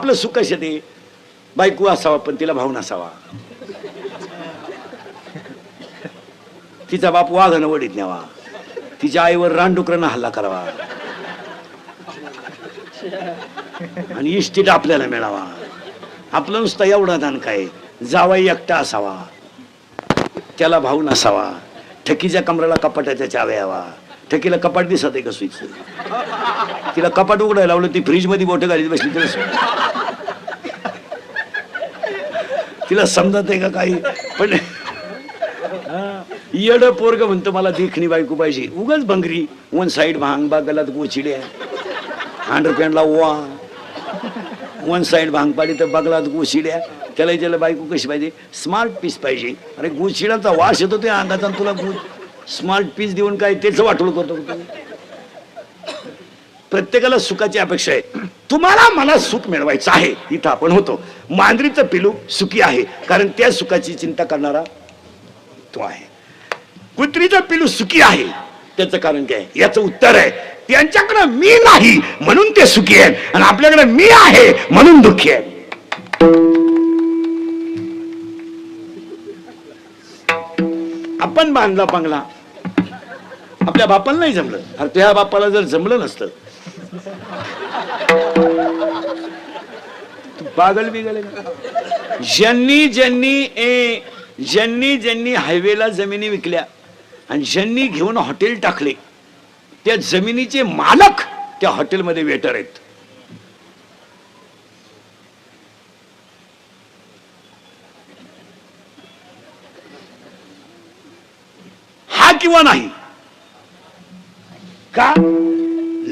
आपलं सुख कशा ते बायको असावा पण तिला भाऊ नसावा, तिचा बाप वाघानं वडीत न्यावा, तिच्या आईवर रानडुकरांना हल्ला करावा आणि इष्टीट आपल्याला मिळावा. आपलं नुसतं एवढा दान काय, जावाई एकटा असावा, त्याला भाऊ नसावा, ठकीच्या कमराला कपाटाच्या चाव्या यावा. ठकीला कपाट दिसत आहे का स्विच, तिला कपाट उघडायला लावलं, ती फ्रीज मध्ये बोटं घालीत बसली, तिला समजत आहे का काही. पण येड पोरग म्हणतो मला देखणी बायको पाहिजे, उगाच भंगरी, वन साइड भांग बा, गलात गोचिड्या, अंडरपॅन्टला ओवा, वन साइड भांग पाडी तर बगलात गोचिड्या. त्याला त्याला बायको कशी पाहिजे, स्मार्ट पीस पाहिजे. अरे गोचिड्याचा वास येतो त्या अंगाचा, तुला स्मार्ट पीस देऊन काय तेच वाटोळ करतो. प्रत्येकाला सुखाची अपेक्षा आहे. तुम्हाला मला सुख मिळवायचं आहे, इथं आपण होतो. मांजरीचं पिलू सुखी आहे कारण त्या सुखाची चिंता करणारा तो आहे. कुत्रीचं पिलू सुखी आहे, त्याचं कारण काय, याचं उत्तर आहे त्यांच्याकडे मी नाही म्हणून ते सुखी आहेत आणि आपल्याकडे मी आहे म्हणून दुःखी आहे. आपण बांधला बंगला, आपल्या बापाला नाही जमलं. अरे तुझ्या बापाला जर जमलं नसतं, पागल बिगल. ज्यांनी हायवेला जमिनी विकल्या आणि ज्यांनी घेऊन हॉटेल टाकले, त्या जमिनीचे मालक त्या हॉटेलमध्ये वेटर आहेत. हा किंवा नाही का,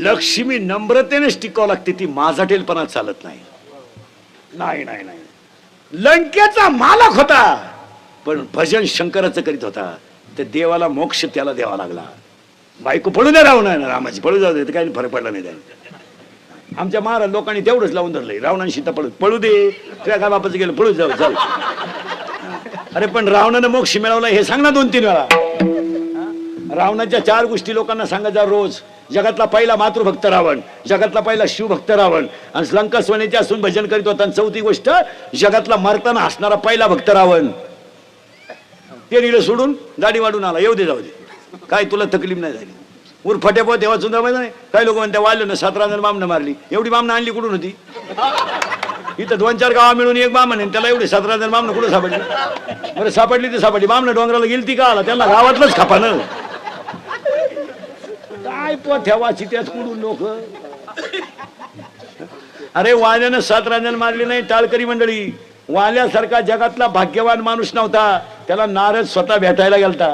लक्ष्मी नम्रतेनेच टिकावं लागते, ती माझाटेलपणा चालत नाही. नाही नाही नाही, लंकेचा मालक होता पण भजन शंकराचं करीत होता, तर देवाला मोक्ष त्याला द्यावा लागला. बायको पळू दे रावण, रामाची पळू जाऊ दे, काही फरक पडला नाही त्याने. आमच्या महाराज लोकांनी तेवढंच लावून धरलंय, रावणाने सीता पळू दे, तुझ्या काय बापाचं गेलं पळू जाऊ जाऊ. अरे पण रावणानं मोक्ष मिळवला हे सांग ना 2-3 वेळा. रावणाच्या 4 गोष्टी लोकांना सांगायचा रोज. जगातला पहिला मातृभक्त रावण, जगातला पहिला शिवभक्त रावण, आणि लंका सोन्याची असून भजन करीत होता. आणि 4थी गोष्ट, जगातला मरताना हसणारा पहिला भक्त रावण. ते नीलं सोडून गाडी वाढून आला, येऊ दे जाऊ दे, काय तुला तकलीफ नाही झाली. उरफाट्या पोत तेव्हा सुद्धा माहिती नाही. काही लोक म्हणते वाढलं ना 17 जण बामणं मारली, एवढी बामणं आणली कुठून होती. इथं 2-4 गावा मिळून एक बामण, त्याला एवढे 17 जण बामणं कुठं सापडली. बरं सापडली तर सापडली, बामणं डोंगराला गेली ती का आला, त्यांना गावातलंच खापानं. काय पोथ्या वाची त्यात कुठून लोक. अरे वाल्यानं 17 जण मारली नाही, टाळकरी मंडळी. वाल्यासारखा जगातला भाग्यवान माणूस नव्हता, त्याला नारद स्वतः भेटायला गेलता.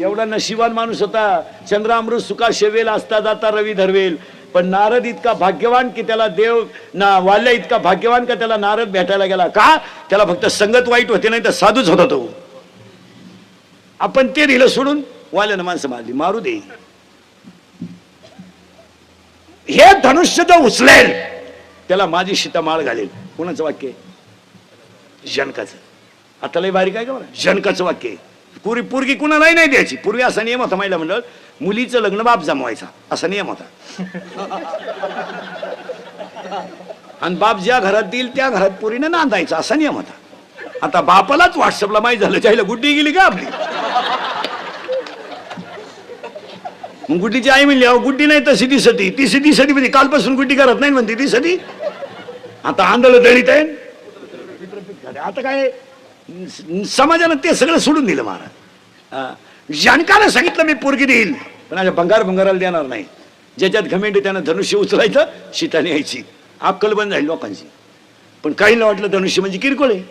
एवढा नशिबान माणूस होता. चंद्रामृत सुखा शेवेल असता जाता रवी धरवेल. पण नारद इतका भाग्यवान की त्याला देव ना, वाल्या इतका भाग्यवान का त्याला नारद भेटायला गेला. का, त्याला फक्त संगत वाईट होते, नाही तर साधूच होता तो. आपण ते दिलं सोडून वाल्यानं माणसं मारली, मारू दे. हे धनुष्य जो उचलेल त्याला माझी सीता माळ घालेल. कोणाचं वाक्य, जनकाचं. आता लय भारी काय का बरं, जनकाचं वाक्य. पूर्वी कुणालाही नाही द्यायची. पूर्वी असा नियम होता महिला मंडळ, मुलीचं लग्न बाप जमवायचा असा नियम होता. आणि बाप ज्या घरात देईल त्या घरात पुरीने नांदायचा असा नियम होता. आता बापालाच व्हॉट्सअपला माहिती झालं, चाहीला गुड्डी गेली का आपली. मग गुड्डीची आई म्हणली, अहो गुड्डी नाही तर सिद्धी सती. ती सिद्धी सती म्हणजे कालपासून गुड्डी करत नाही म्हणते ती सती. आता आंधळ दळीत आहे. आता काय समाजानं ते सगळं सोडून दिलं महाराज. जानकानं सांगितलं मी पोरगी देईल, पण अशा भंगाराला देणार नाही. ज्याच्यात घमेंड त्यानं धनुष्य उचलायचं, सीताने यायची. अक्कल बंद झाली लोकांची. पण काहींना वाटलं धनुष्य म्हणजे किरकोळ आहे.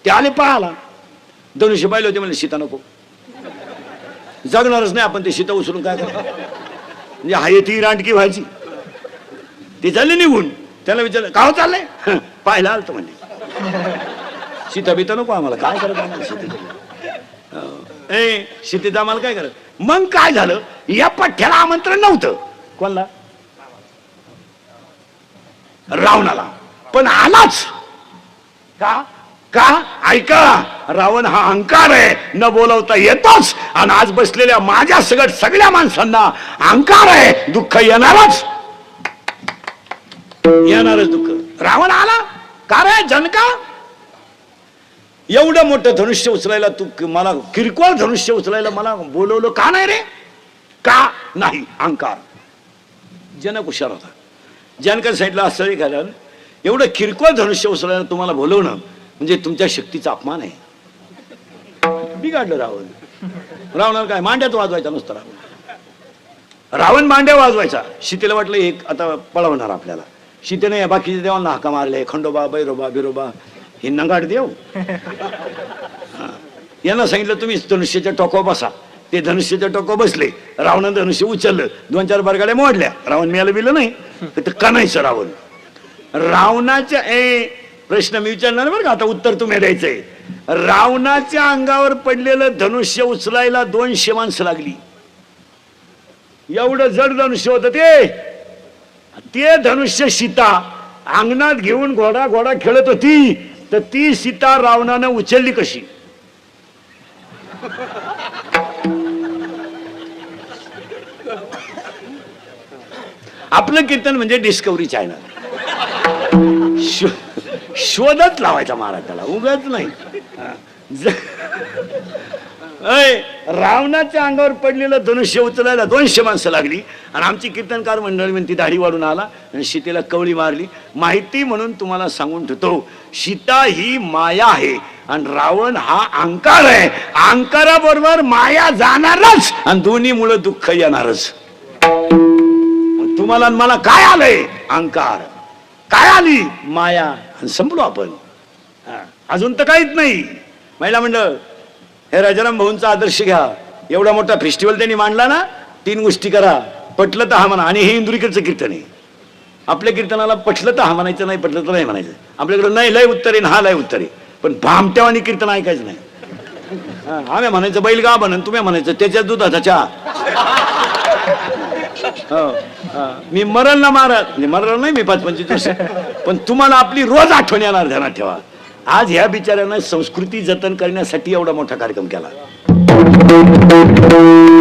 ते आले पाहाला, धनुष्य पाहिले होते, म्हणजे सीता नको, जगणारच नाही आपण, ते सीता उचलून काय करणार. म्हणजे हाय ती रांडकी व्हायची. ते चालले निघून. त्याला विचारलं का चाललंय, पाहायला आलतो म्हणजे. सीता बिता नको आम्हाला, काय करत आम्हाला सीतेत आम्हाला काय करत. मग काय झालं, या पठ्ठ्याला आमंत्रण नव्हतं. कोणला, रावणाला. पण आलाच का, का ऐका, रावण हा अहंकार आहे, न बोलवता येतोच. आणि आज बसलेल्या माझ्या सगळ्या माणसांना अहंकार आहे, दुःख येणारच. येणारच दुःख. रावण आला का रे जनका, एवढं मोठं धनुष्य उचलायला तू मला किरकोळ धनुष्य उचलायला मला बोलवलं का नाही रे? का नाही? अहंकार. जनक हुशार होता. जनकाने सांगितलं असं घालन, एवढं किरकोळ धनुष्य उचलायला तुम्हाला बोलवणं म्हणजे तुमच्या शक्तीचा अपमान आहे. बिघडलं रावण. रावणाला काय मांड्यात वाजवायचा नुसतं. रावण मांड्या वाजवायचा. सीतेला वाटलं एक आता पळवणार आपल्याला. सीतेने या बाकीच्या देवांना हाका मारले, खंडोबा बैरोबा बिरोबा, हे नंगाड देव. यांना सांगितलं तुम्ही धनुष्याच्या टोकावर बसा. ते धनुष्याच्या टोकावर बसले. रावणानं धनुष्य उचललं, 2-4 बरगाड्या मोडल्या. रावण मिळालं बिलं नाही तर कणायचं रावण. रावणाच्या प्रश्न मी विचारणार बरं का, आता उत्तर तुम्ही द्यायचंय. रावणाच्या अंगावर पडलेलं धनुष्य उचलायला 200 माणसं लागली. एवढं जड धनुष्य होतं ते धनुष्य सीता अंगणात घेऊन घोडा खेळत होती, तर ती सीता रावणानं उचलली कशी? आपलं कीर्तन म्हणजे डिस्कवरी चॅनल. शोधत लावायचा महाराजाला, उगाच नाही. रावणाच्या अंगावर पडलेलं धनुष्य उचलायला 200 माणसं लागली. आणि आमची कीर्तनकार मंडळी म्हणती दाढी वाढून आला आणि सीतेला कवळी मारली. माहिती म्हणून तुम्हाला सांगून ठेवतो, सीता ही माया आहे आणि रावण हा अहंकार आहे. अहंकाराबरोबर माया जाणारच आणि दोन्हीमुळे दुःख येणारच. तुम्हाला मला काय आलंय? अहंकार. काय आली? माया. आणि संपलो आपण. अजून तर काहीच नाही. महिला मंडळ, हे राजाराम भाऊंचा आदर्श घ्या. एवढा मोठा फेस्टिवल त्यांनी मांडला ना, 3 गोष्टी करा. पटलं तर हा म्हणा. आणि हे इंदुरीकडचं कीर्तन आहे. आपल्या कीर्तनाला पटलं तर हा म्हणायचं, नाही पटलं तर नाही म्हणायचं. आपल्याकडे नाही लय उत्तर आहे, हा लय उत्तर आहे. पण भामट्यावानी कीर्तन ऐकायचं नाही. आम्ही म्हणायचं बैल गा बनन, तुम्ही म्हणायचं त्याच्या दुधाचा चहा. मी मरल ना महाराज, मरल नाही मी 5-25 वर्ष, पण तुम्हाला आपली रोज आठवण येणार, ध्यानात ठेवा. आज ह्या बिचाऱ्यानं संस्कृती जतन करण्यासाठी एवढा मोठा कार्यक्रम केला.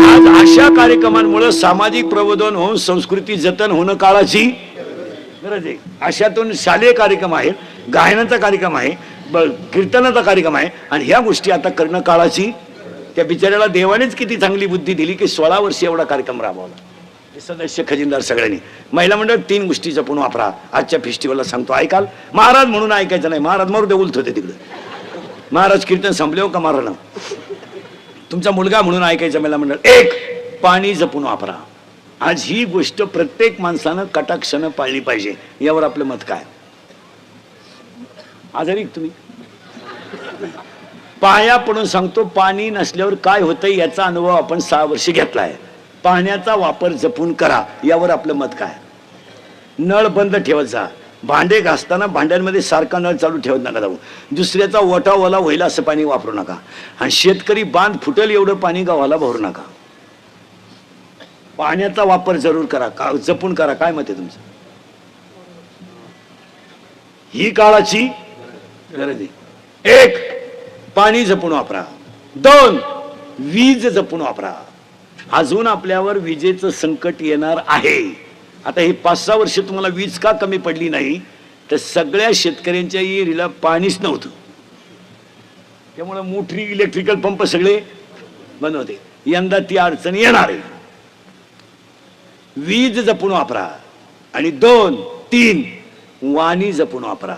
आज अशा कार्यक्रमांमुळे सामाजिक प्रबोधन होऊन संस्कृती जतन होणं काळाची गरज आहे. अशातून शालेय कार्यक्रम आहे, गायनाचा कार्यक्रम आहे, कीर्तनाचा कार्यक्रम आहे, आणि ह्या गोष्टी आता करणं काळाची. त्या बिचाऱ्याला देवानेच किती चांगली बुद्धी दिली की 16 वर्ष एवढा कार्यक्रम राबवला. सदस्य खजिनदार सगळ्यांनी. महिला मंडळ 3 गोष्टी जपून वापरा. आजच्या फेस्टिवलला सांगतो, ऐकाल. महाराज म्हणून ऐकायचं नाही. महाराज मरू दे, उलट होते तिकडे. महाराज कीर्तन संपले हो का मारण. तुमचा मुलगा म्हणून ऐकायचं. महिला मंडळ 1, पाणी जपून वापरा. आज ही गोष्ट प्रत्येक माणसानं कटाक्षानं पाळली पाहिजे. यावर आपलं मत काय? आजारी तुम्ही पाया पडून सांगतो, पाणी नसल्यावर काय होतं याचा अनुभव आपण 6 वर्ष घेतलाय. पाण्याचा वापर जपून करा. यावर आपलं मत काय? नळ बंद ठेवत जा. भांडे घासताना भांड्यांमध्ये सारखा नळ चालू ठेवत नका जाऊ. दुसऱ्याचा ओटा ओला होईल असं पाणी वापरू नका. आणि शेतकरी बांध फुटेल एवढं पाणी गावाला भरू नका. पाण्याचा वापर जरूर करा, जपून करा. काय मत आहे तुमचं? ही काळाची गरज आहे. 1, पाणी जपून वापरा. 2, वीज जपून वापरा. अजून आपल्यावर विजेचं संकट येणार आहे. आता हे 5-6 वर्ष तुम्हाला वीज का कमी पडली नाही, तर सगळ्या शेतकऱ्यांच्या विहिरीला पाणीच नव्हतं. त्यामुळे मोटरी, इलेक्ट्रिकल पंप सगळे बंद होते. यंदा ती अडचण येणार आहे. वीज जपून वापरा. आणि 2, 3, वाणी जपून वापरा.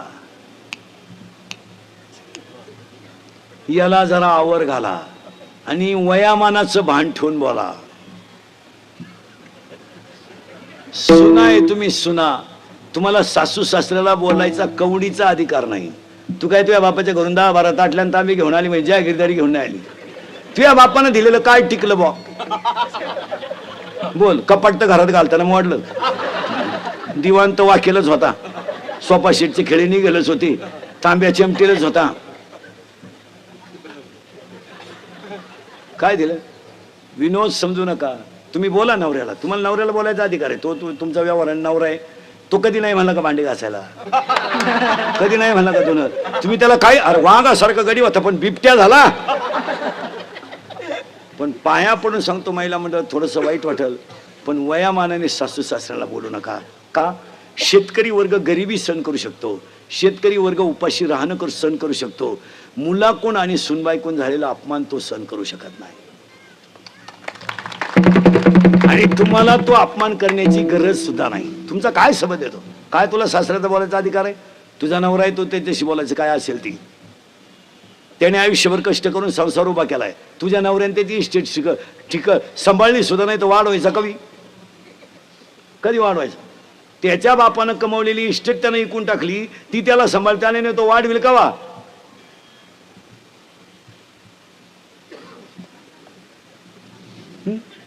याला जरा आवर घाला आणि वयामानाचं भान ठेवून बोला. सुना आहे तुम्ही, सुना. तुम्हाला सासू सासऱ्याला बोलायचा कवडीचा अधिकार नाही. तू काय तुझ्या बापाच्या घरून 10-12 ताटल्यानंतर आम्ही घेऊन आली, म्हणजे जागीरदारी घेऊन नाही आली. तुझ्या बापानं दिलेलं काय टिकलं बा? बोल. कपाट तर घरात घालताना मोडलं. दिवाण तर वाकेलच होता. सोफा शीटची खेळी निघेलच होती. तांब्या चिमटेलच होता. काय दिलं? विनोद समजू नका. तुम्ही बोला नवऱ्याला. तुम्हाला नवऱ्याला बोलायचा अधिकार आहे. तो तुमचा व्यवहार नवरा आहे. तो कधी नाही म्हणला का भांडे घासायला? कधी नाही म्हणला का दोन? तुम्ही त्याला काय वाघासारखं गडी होता पण बिबट्या झाला. पण पाया पडून सांगतो महिला मंडळ, थोडंसं वाईट वाटेल पण वयामानाने सासू सासऱ्याला बोलू नका. का? शेतकरी वर्ग गरिबी सहन करू शकतो, शेतकरी वर्ग उपाशी राहणं सहन करू शकतो, मुलाकोण आणि सुनबाईकोण झालेला अपमान तो सहन करू शकत नाही. आणि तुम्हाला तो अपमान करण्याची गरज सुद्धा नाही. तुमचा काय संबंध येतो? काय तुला सासऱ्याचा बोलायचा अधिकार आहे? तुझा नवरा आहे तो त्याच्याशी बोलायचं काय असेल ती. त्याने आयुष्यभर कष्ट करून संसार उभा केलाय. तुझ्या नवऱ्याने त्याची इस्टेट ठीक सांभाळली सुद्धा नाही तर वाढवायचा कधी वाढवायचा? त्याच्या बापानं कमवलेली इस्टेट त्यानं विकून टाकली, ती त्याला सांभाळताना नाही तो वाढविल कवा?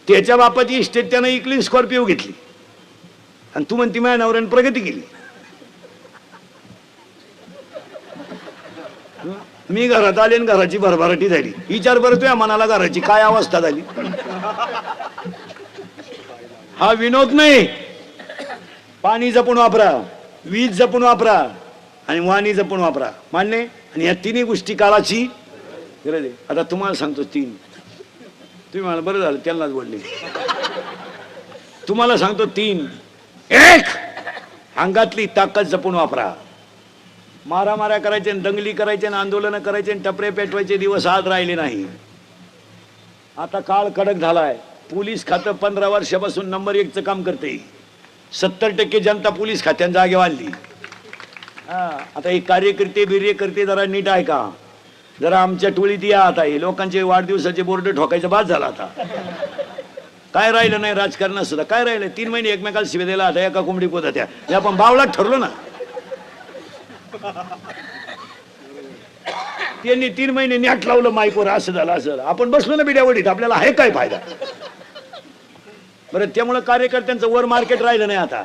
त्याच्या बापाची इस्टेट त्यानं इकली, स्कॉर्पिओ घेतली, आणि तू म्हणती माझ्या नवऱ्याने प्रगती केली. मी घरात आले आणि घराची भरभराटी झाली. विचार बरं तुझ्या मनाला घराची काय अवस्था झाली. हा विनोद नाही. पाणी जपून वापरा, वीज जपून वापरा आणि वाणी जपून वापरा. मान्य? आणि या तिन्ही गोष्टी काळाची गरज आहे. आता तुम्हाला सांगतो तीन. तुम्ही मला बरं झालं त्यांनाच बोलले. तुम्हाला सांगतो तीन. एक, अंगातली ताकद जपून वापरा. मारामाऱ्या करायचे, दंगली करायचे, आंदोलन करायचे, टपरे पेटवायचे दिवस आज राहिले नाही. आता काळ कडक झालाय. पोलीस खातं 15 वर्षापासून नंबर 1 चं काम करते. 70% जनता पोलीस खात्यात जागे वाढली. आता हे कार्यकर्ते जरा नीट आहे का? जरा आमच्या टोळीत या. आता हे लोकांचे वाढदिवसाचे बोर्ड ठोकायचं बाद झाला. आता काय राहिलं नाही राजकारणात सुद्धा. काय राहिलं? 3 महिने एकमेकाला शिव्या द्यायला आता एका कोंबडी कोत त्या. आपण बावळात ठरलो ना. त्यांनी 3 महिने नॅट लावलं माईकवर. असं झालं असं. आपण बसलो ना बिड्यावडीत. आपल्याला आहे काय फायदा? बरं त्यामुळे कार्यकर्त्यांचं वर मार्केट राहिलं नाही आता.